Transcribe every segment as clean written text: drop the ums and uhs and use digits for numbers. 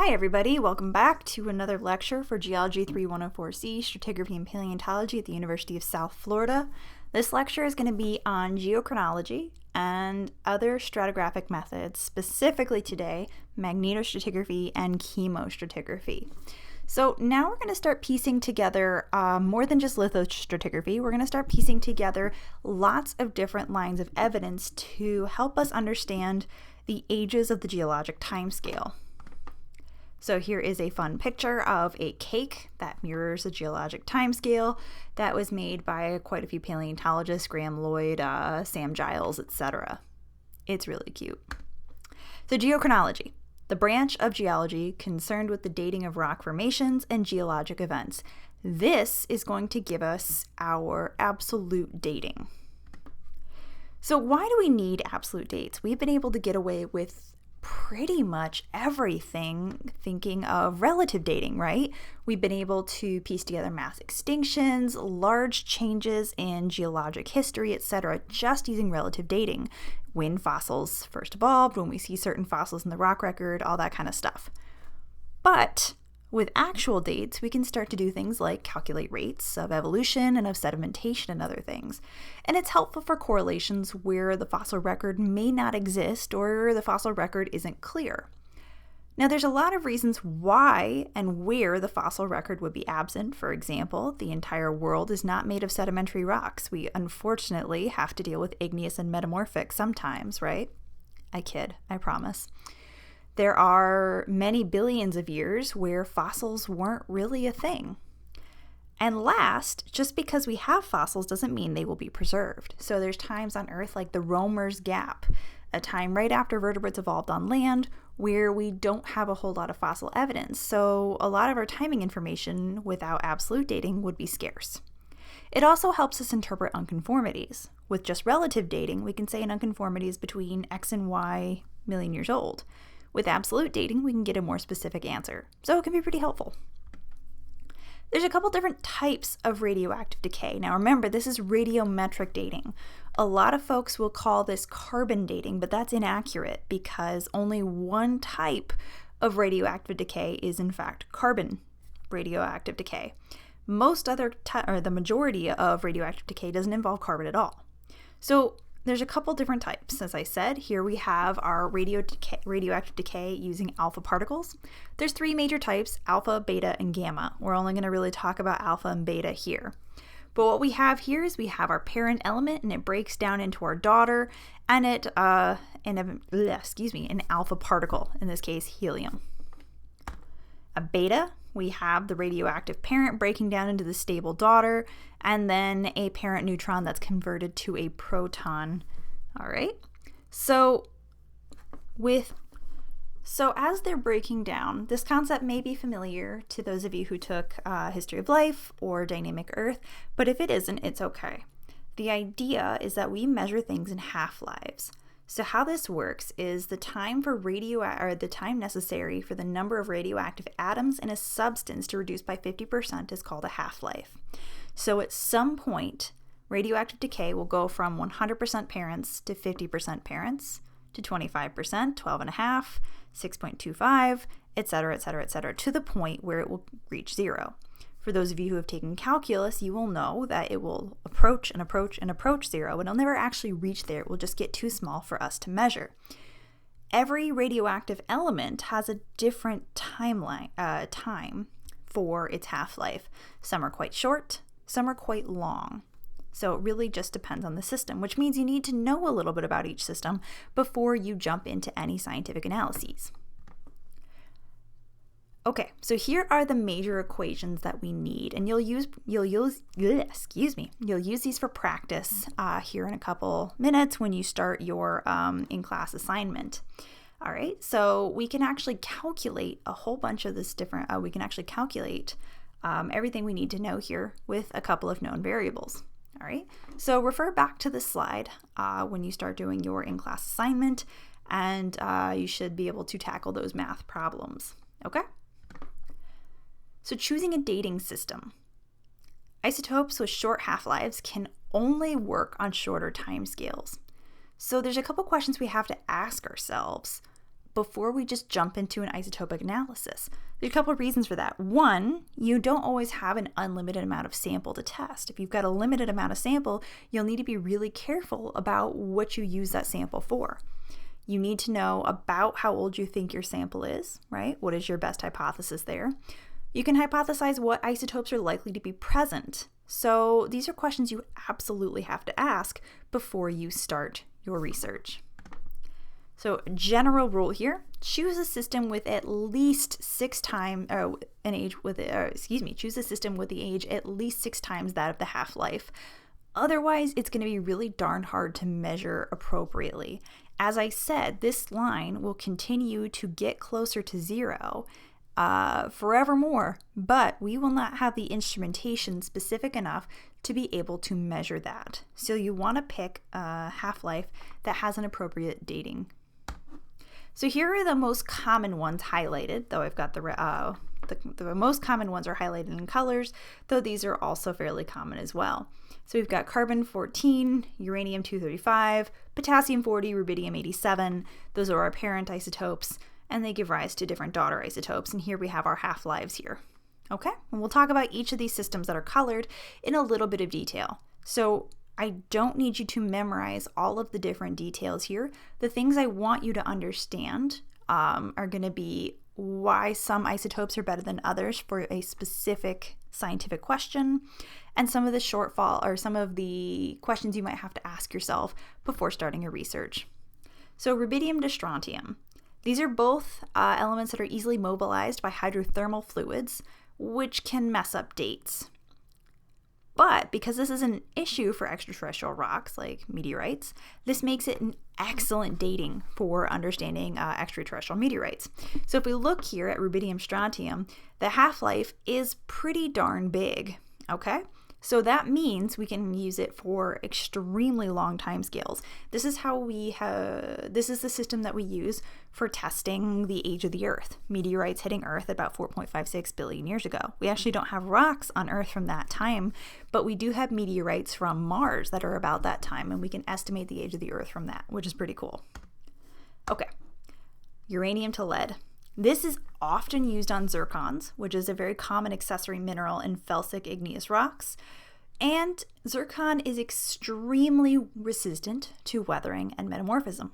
Hi everybody, welcome back to another lecture for Geology 3104C, Stratigraphy and Paleontology at the University of South Florida. This lecture is going to be on geochronology and other stratigraphic methods, specifically today, magnetostratigraphy and chemostratigraphy. So now we're going to start piecing together more than just lithostratigraphy. We're going to start piecing together lots of different lines of evidence to help us understand the ages of the geologic timescale. So here is a fun picture of a cake that mirrors a geologic timescale that was made by quite a few paleontologists, Graham Lloyd, Sam Giles, etc. It's really cute. So geochronology, the branch of geology concerned with the dating of rock formations and geologic events. This is going to give us our absolute dating. So why do we need absolute dates? We've been able to get away with pretty much everything thinking of relative dating, right? We've been able to piece together mass extinctions, large changes in geologic history, etc., just using relative dating. When fossils first evolved, when we see certain fossils in the rock record, all that kind of stuff. But with actual dates, we can start to do things like calculate rates of evolution and of sedimentation and other things. And it's helpful for correlations where the fossil record may not exist or the fossil record isn't clear. Now, there's a lot of reasons why and where the fossil record would be absent. For example, the entire world is not made of sedimentary rocks. We unfortunately have to deal with igneous and metamorphic sometimes, right? I kid, I promise. There are many billions of years where fossils weren't really a thing. And last, just because we have fossils doesn't mean they will be preserved. So there's times on Earth like the Romer's Gap, a time right after vertebrates evolved on land where we don't have a whole lot of fossil evidence. So a lot of our timing information without absolute dating would be scarce. It also helps us interpret unconformities. With just relative dating, we can say an unconformity is between X and Y million years old. With absolute dating, we can get a more specific answer, so it can be pretty helpful. There's a couple different types of radioactive decay. Now remember, this is radiometric dating. A lot of folks will call this carbon dating, but that's inaccurate because only one type of radioactive decay is in fact carbon radioactive decay. The majority of radioactive decay doesn't involve carbon at all. So there's a couple different types. As I said, here we have our radioactive decay using alpha particles. There's three major types, alpha, beta, and gamma. We're only going to really talk about alpha and beta here. But what we have here is we have our parent element, and it breaks down into our daughter, and an alpha particle, in this case helium. A beta, we have the radioactive parent breaking down into the stable daughter, and then a parent neutron that's converted to a proton. All right. So as they're breaking down, this concept may be familiar to those of you who took History of Life or Dynamic Earth, but if it isn't, it's okay. The idea is that we measure things in half-lives. So how this works is the time necessary for the number of radioactive atoms in a substance to reduce by 50% is called a half-life. So at some point, radioactive decay will go from 100% parents to 50% parents to 25%, 12.5, 6.25, etc., etc., etc., to the point where it will reach zero. For those of you who have taken calculus, you will know that it will approach and approach and approach zero, and it'll never actually reach there. It will just get too small for us to measure. Every radioactive element has a different time for its half-life. Some are quite short, some are quite long. So it really just depends on the system, which means you need to know a little bit about each system before you jump into any scientific analyses. Okay, so here are the major equations that we need, and you'll use these for practice here in a couple minutes when you start your in-class assignment. All right, so we can actually calculate a whole bunch of this different. We can actually calculate everything we need to know here with a couple of known variables. All right, so refer back to this slide when you start doing your in-class assignment, and you should be able to tackle those math problems. Okay. So choosing a dating system. Isotopes with short half-lives can only work on shorter timescales. So there's a couple questions we have to ask ourselves before we just jump into an isotopic analysis. There's a couple of reasons for that. One, you don't always have an unlimited amount of sample to test. If you've got a limited amount of sample, you'll need to be really careful about what you use that sample for. You need to know about how old you think your sample is, right? What is your best hypothesis there? You can hypothesize what isotopes are likely to be present. So these are questions you absolutely have to ask before you start your research. So general rule here, choose a system with at least 6 times, choose a system with the age at least 6 times that of the half-life. Otherwise, it's going to be really darn hard to measure appropriately. As I said, this line will continue to get closer to 0 forevermore, but we will not have the instrumentation specific enough to be able to measure that. So you want to pick a half-life that has an appropriate dating. So here are the most common ones highlighted, though I've got the most common ones are highlighted in colors, though these are also fairly common as well. So we've got carbon-14, uranium-235, potassium-40, rubidium-87. Those are our parent isotopes, and they give rise to different daughter isotopes. And here we have our half-lives here. Okay, and we'll talk about each of these systems that are colored in a little bit of detail. So I don't need you to memorize all of the different details here. The things I want you to understand are going to be why some isotopes are better than others for a specific scientific question, and some of the shortfall or some of the questions you might have to ask yourself before starting your research. So rubidium to strontium. These are both elements that are easily mobilized by hydrothermal fluids, which can mess up dates. But because this is an issue for extraterrestrial rocks like meteorites, this makes it an excellent dating for understanding extraterrestrial meteorites. So if we look here at rubidium strontium, the half-life is pretty darn big, okay? So that means we can use it for extremely long time scales. This is the system that we use for testing the age of the Earth. Meteorites hitting Earth at about 4.56 billion years ago. We actually don't have rocks on Earth from that time, but we do have meteorites from Mars that are about that time, and we can estimate the age of the Earth from that, which is pretty cool. Okay, uranium to lead. This is often used on zircons, which is a very common accessory mineral in felsic igneous rocks. And zircon is extremely resistant to weathering and metamorphism,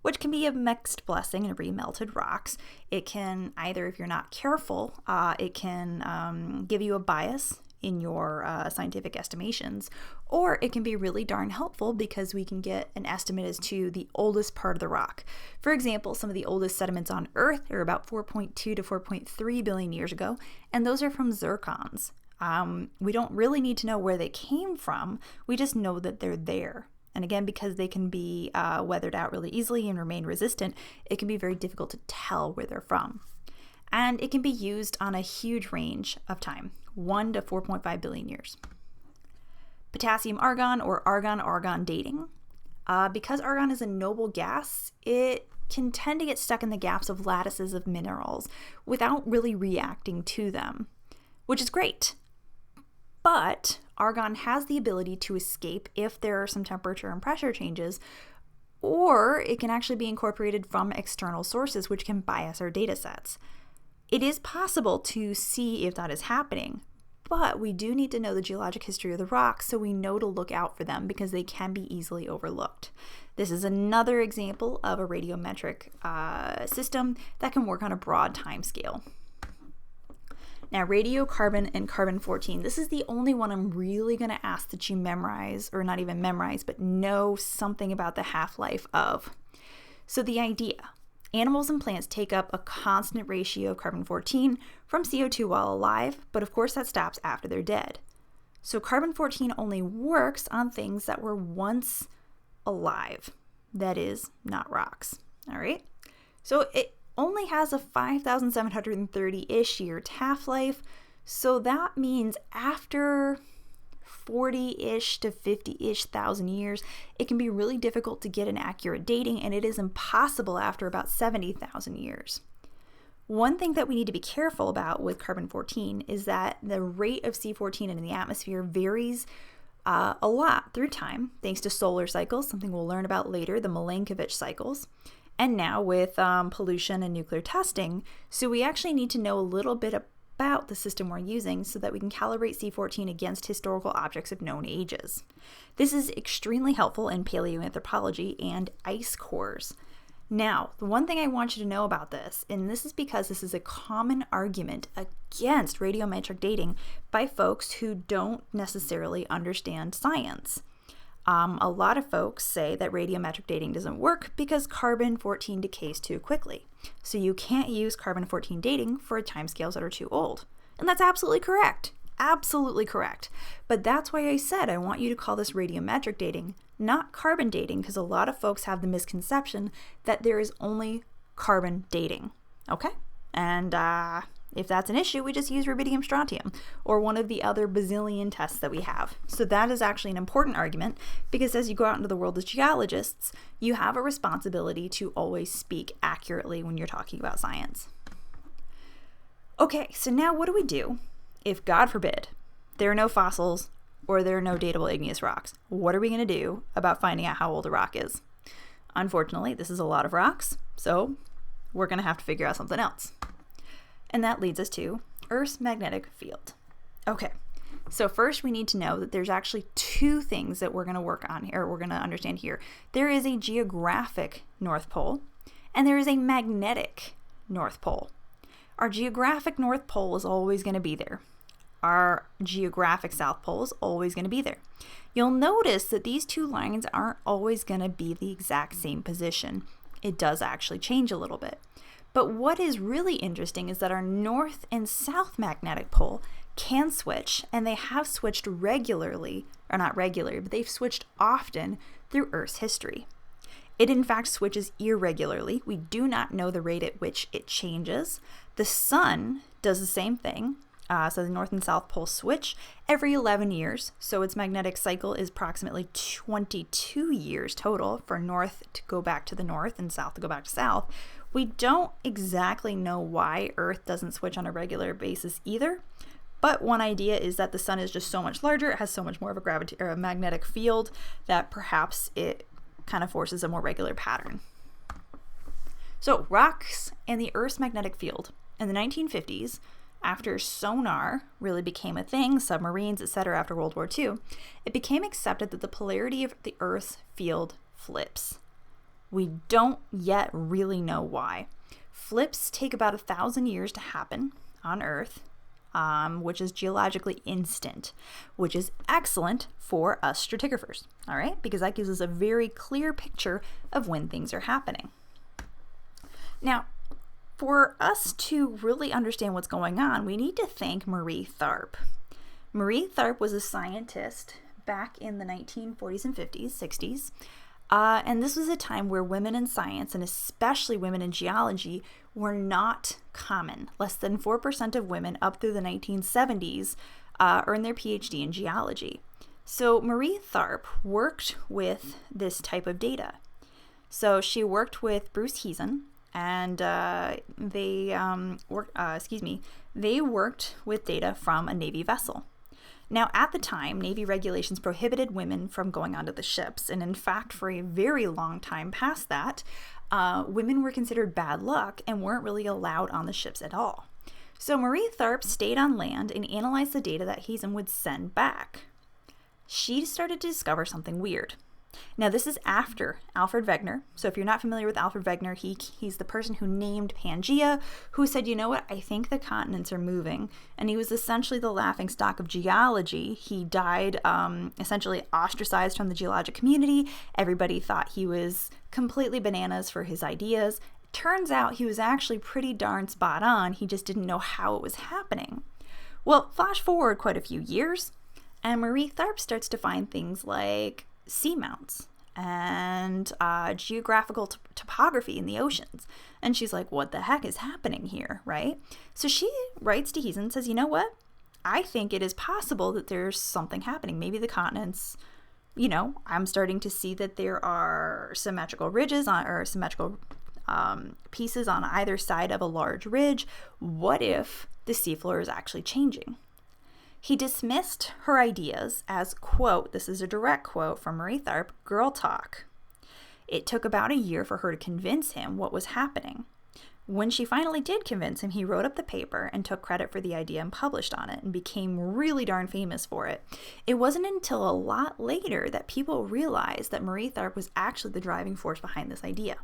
which can be a mixed blessing in remelted rocks. It can either, if you're not careful, it can give you a bias in your scientific estimations, or it can be really darn helpful because we can get an estimate as to the oldest part of the rock. For example, some of the oldest sediments on Earth are about 4.2 to 4.3 billion years ago, and those are from zircons. We don't really need to know where they came from, we just know that they're there. And again, because they can be weathered out really easily and remain resistant, it can be very difficult to tell where they're from. And it can be used on a huge range of time, 1 to 4.5 billion years. Potassium-Argon or Argon-Argon dating. Because argon is a noble gas, it can tend to get stuck in the gaps of lattices of minerals without really reacting to them, which is great. But argon has the ability to escape if there are some temperature and pressure changes, or it can actually be incorporated from external sources, which can bias our data sets. It is possible to see if that is happening, but we do need to know the geologic history of the rocks so we know to look out for them because they can be easily overlooked. This is another example of a radiometric system that can work on a broad time scale. Now, radiocarbon and carbon-14, this is the only one I'm really going to ask that you memorize, or not even memorize, but know something about the half-life of. So the idea, animals and plants take up a constant ratio of carbon-14 from CO2 while alive, but of course that stops after they're dead. So carbon-14 only works on things that were once alive, that is, not rocks, all right? So it only has a 5,730-ish year half-life, so that means after 40-ish to 50-ish thousand years, it can be really difficult to get an accurate dating, and it is impossible after about 70,000 years. One thing that we need to be careful about with carbon-14 is that the rate of C14 in the atmosphere varies a lot through time, thanks to solar cycles, something we'll learn about later, the Milankovitch cycles. and now with pollution and nuclear testing. So we actually need to know a little bit about the system we're using so that we can calibrate C14 against historical objects of known ages. This is extremely helpful in paleoanthropology and ice cores. Now, the one thing I want you to know about this, and this is because this is a common argument against radiometric dating by folks who don't necessarily understand science. A lot of folks say that radiometric dating doesn't work because carbon-14 decays too quickly. So you can't use carbon-14 dating for timescales that are too old. And that's absolutely correct. Absolutely correct. But that's why I said I want you to call this radiometric dating, not carbon dating, because a lot of folks have the misconception that there is only carbon dating. Okay? And if that's an issue, we just use rubidium strontium or one of the other bazillion tests that we have. So that is actually an important argument because as you go out into the world as geologists, you have a responsibility to always speak accurately when you're talking about science. Okay, so now what do we do if, God forbid, there are no fossils or there are no datable igneous rocks? What are we going to do about finding out how old a rock is? Unfortunately, this is a lot of rocks, so we're going to have to figure out something else. And that leads us to Earth's magnetic field. Okay, so first we need to know that there's actually two things that we're going to work on here, or we're going to understand here. There is a geographic North Pole, and there is a magnetic North Pole. Our geographic North Pole is always going to be there. Our geographic South Pole is always going to be there. You'll notice that these two lines aren't always going to be the exact same position. It does actually change a little bit. But what is really interesting is that our north and south magnetic pole can switch, and they have switched regularly, or not regularly, but they've switched often through Earth's history. It in fact switches irregularly. We do not know the rate at which it changes. The sun does the same thing. So the north and south poles switch every 11 years. So its magnetic cycle is approximately 22 years total for north to go back to the north and south to go back to south. We don't exactly know why Earth doesn't switch on a regular basis either. But one idea is that the sun is just so much larger, it has so much more of a magnetic field that perhaps it kind of forces a more regular pattern. So rocks and the Earth's magnetic field. In the 1950s, after sonar really became a thing, submarines, etc., after World War II, it became accepted that the polarity of the Earth's field flips. We don't yet really know why. Flips take about 1,000 years to happen on Earth, which is geologically instant, which is excellent for us stratigraphers, all right? Because that gives us a very clear picture of when things are happening. Now, for us to really understand what's going on, we need to thank Marie Tharp. Marie Tharp was a scientist back in the 1940s and 50s, 60s, and this was a time where women in science, and especially women in geology, were not common. Less than 4% of women up through the 1970s earned their PhD in geology. So Marie Tharp worked with this type of data. So she worked with Bruce Heezen, and they worked with data from a Navy vessel. Now, at the time, Navy regulations prohibited women from going onto the ships, and in fact, for a very long time past that, women were considered bad luck and weren't really allowed on the ships at all. So Marie Tharp stayed on land and analyzed the data that Heezen would send back. She started to discover something weird. Now, this is after Alfred Wegener. So if you're not familiar with Alfred Wegener, he's the person who named Pangaea, who said, you know what, I think the continents are moving. And he was essentially the laughingstock of geology. He died essentially ostracized from the geologic community. Everybody thought he was completely bananas for his ideas. Turns out he was actually pretty darn spot on. He just didn't know how it was happening. Well, flash forward quite a few years, and Marie Tharp starts to find things like seamounts and geographical topography in the oceans. And she's like, what the heck is happening here, right? So she writes to Heezen and says, you know what? I think it is possible that there's something happening. Maybe the continents, I'm starting to see that there are symmetrical ridges or symmetrical pieces on either side of a large ridge. What if the seafloor is actually changing? He dismissed her ideas as, quote, this is a direct quote from Marie Tharp, girl talk. It took about a year for her to convince him what was happening. When she finally did convince him, he wrote up the paper and took credit for the idea and published on it and became really darn famous for it. It wasn't until a lot later that people realized that Marie Tharp was actually the driving force behind this idea.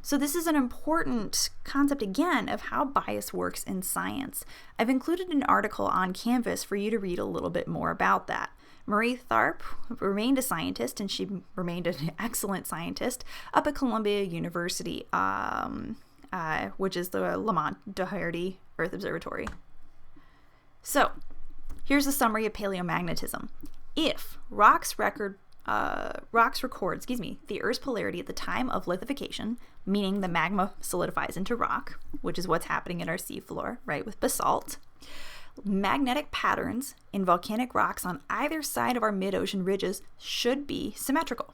So this is an important concept, again, of how bias works in science. I've included an article on Canvas for you to read a little bit more about that. Marie Tharp remained a scientist, and she remained an excellent scientist up at Columbia University, which is the Lamont Doherty Earth Observatory. So here's a summary of paleomagnetism. If rocks record the Earth's polarity at the time of lithification, meaning the magma solidifies into rock, which is what's happening at our seafloor, right, with basalt. Magnetic patterns in volcanic rocks on either side of our mid-ocean ridges should be symmetrical.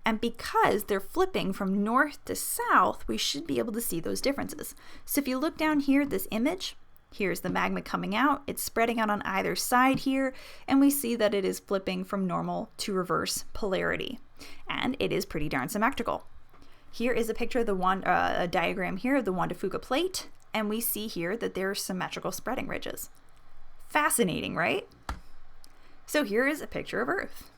And because they're flipping from north to south, we should be able to see those differences. So if you look down here at this image, here's the magma coming out, it's spreading out on either side here, and we see that it is flipping from normal to reverse polarity. And it is pretty darn symmetrical. Here is a picture of a diagram here of the Juan de Fuca plate, and we see here that there are symmetrical spreading ridges. Fascinating, right? So here is a picture of Earth.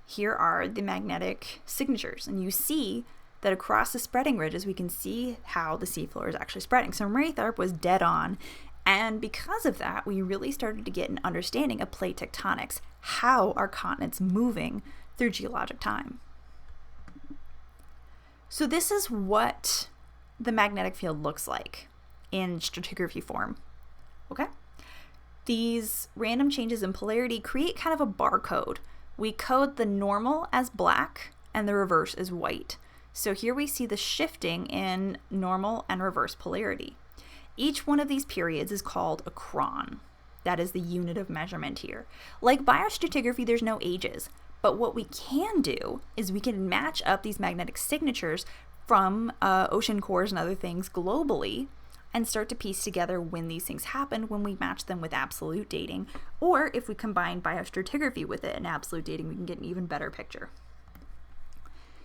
Here are the magnetic signatures, and you see that across the spreading ridges, we can see how the seafloor is actually spreading. So Marie Tharp was dead on, and because of that, we really started to get an understanding of plate tectonics, how are continents moving through geologic time. So this is what the magnetic field looks like in stratigraphy form, okay? These random changes in polarity create kind of a barcode. We code the normal as black and the reverse as white. So here we see the shifting in normal and reverse polarity. Each one of these periods is called a chron. That is the unit of measurement here. Like biostratigraphy, there's no ages, but what we can do is we can match up these magnetic signatures from ocean cores and other things globally and start to piece together when these things happen when we match them with absolute dating. Or if we combine biostratigraphy with it and absolute dating, we can get an even better picture.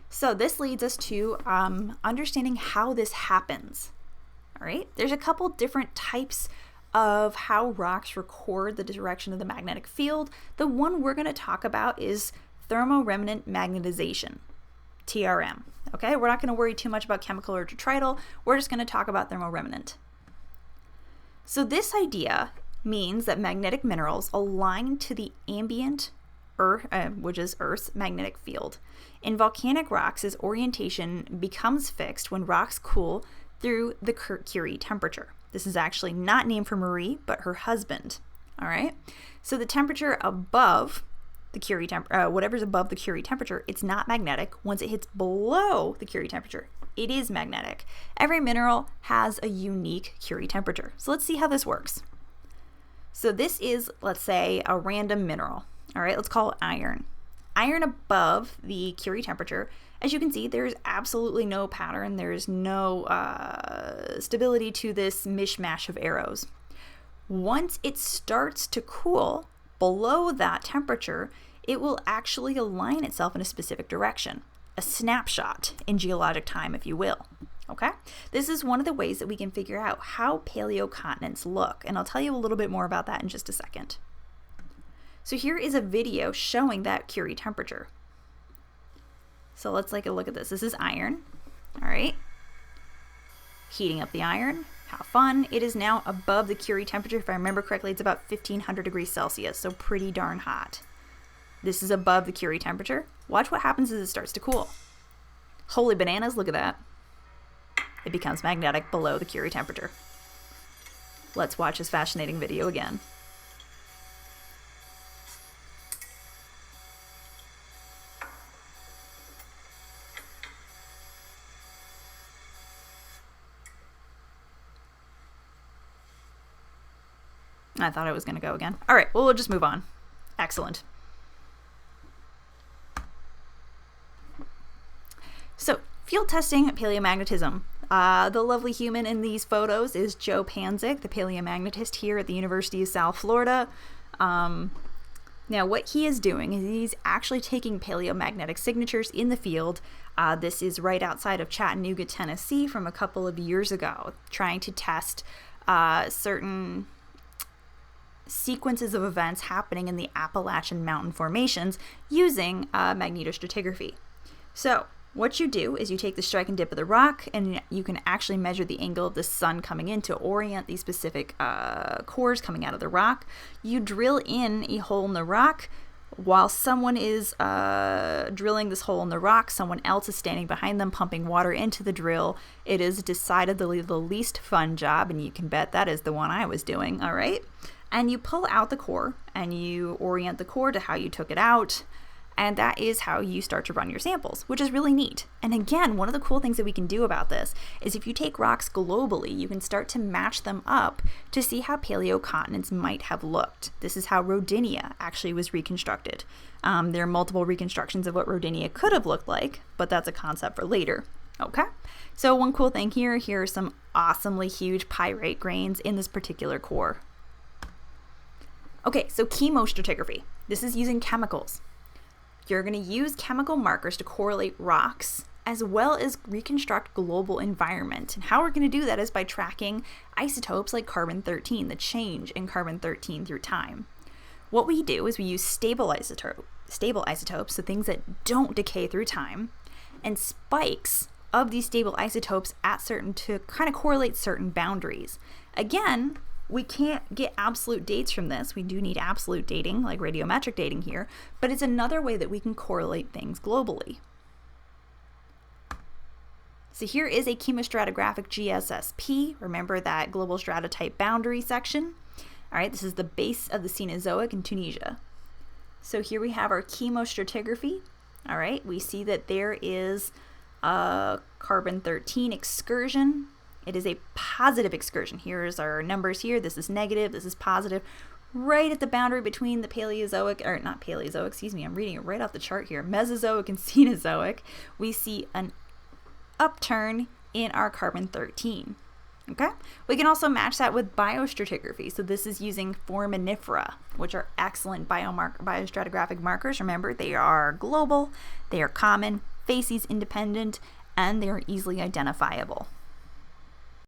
So this leads us to understanding how this happens. All right, there's a couple different types of how rocks record the direction of the magnetic field. The one we're going to talk about is thermoremnant magnetization, TRM. Okay, we're not going to worry too much about chemical or detrital. We're just going to talk about thermoremnant. So this idea means that magnetic minerals align to the ambient Earth, which is Earth's magnetic field. In volcanic rocks, this orientation becomes fixed when rocks cool through the Curie temperature. This is actually not named for Marie, but her husband. All right. So the temperature above the Curie whatever's above the Curie temperature, it's not magnetic. Once it hits below the Curie temperature, it is magnetic. Every mineral has a unique Curie temperature. So let's see how this works. So this is, let's say, a random mineral. All right, let's call it iron. Iron above the Curie temperature, as you can see, there's absolutely no pattern. There's no stability to this mishmash of arrows. Once it starts to cool below that temperature, it will actually align itself in a specific direction, a snapshot in geologic time, if you will. Okay, this is one of the ways that we can figure out how paleocontinents look, and I'll tell you a little bit more about that in just a second. So here is a video showing that Curie temperature. So let's take a look at this. This is iron, all right? Heating up the iron, how fun. It is now above the Curie temperature. If I remember correctly, it's about 1500 degrees Celsius, so pretty darn hot. This is above the Curie temperature. Watch what happens as it starts to cool. Holy bananas, look at that. It becomes magnetic below the Curie temperature. Let's watch this fascinating video again. I thought I was going to go again. All right, well, we'll just move on. Excellent. So, field testing paleomagnetism. The lovely human in these photos is Joe Panzik, the paleomagnetist here at the University of South Florida. Now, what he is doing is he's actually taking paleomagnetic signatures in the field This is right outside of Chattanooga, Tennessee from a couple of years ago, trying to test certain sequences of events happening in the Appalachian Mountain formations using magnetostratigraphy. So what you do is you take the strike and dip of the rock, and you can actually measure the angle of the sun coming in to orient these specific cores coming out of the rock. You drill in a hole in the rock. While someone is drilling this hole in the rock, someone else is standing behind them pumping water into the drill. It is decidedly the least fun job, and you can bet that is the one I was doing, all right? And you pull out the core, and you orient the core to how you took it out, and that is how you start to run your samples, which is really neat. And again, one of the cool things that we can do about this is if you take rocks globally, you can start to match them up to see how paleocontinents might have looked. This is how Rodinia actually was reconstructed. There are multiple reconstructions of what Rodinia could have looked like, but that's a concept for later. Okay, so one cool thing here are some awesomely huge pyrite grains in this particular core. Okay, so chemostratigraphy. This is using chemicals. You're going to use chemical markers to correlate rocks as well as reconstruct global environment. And how we're going to do that is by tracking isotopes like carbon-13, the change in carbon-13 through time. What we do is we use stable isotopes, so things that don't decay through time, and spikes of these stable isotopes at certain to kind of correlate certain boundaries. Again, we can't get absolute dates from this. We do need absolute dating, like radiometric dating here, but it's another way that we can correlate things globally. So here is a chemostratigraphic GSSP. Remember that global stratotype boundary section. All right, this is the base of the Cenozoic in Tunisia. So here we have our chemostratigraphy. All right, we see that there is a carbon-13 excursion. It is a positive excursion. Here's our numbers here. This is negative, this is positive. Right at the boundary between the Paleozoic, or not Paleozoic, excuse me, I'm reading it right off the chart here, Mesozoic and Cenozoic, we see an upturn in our carbon-13. Okay? We can also match that with biostratigraphy. So this is using foraminifera, which are excellent biostratigraphic markers. Remember, they are global, they are common, facies independent, and they are easily identifiable.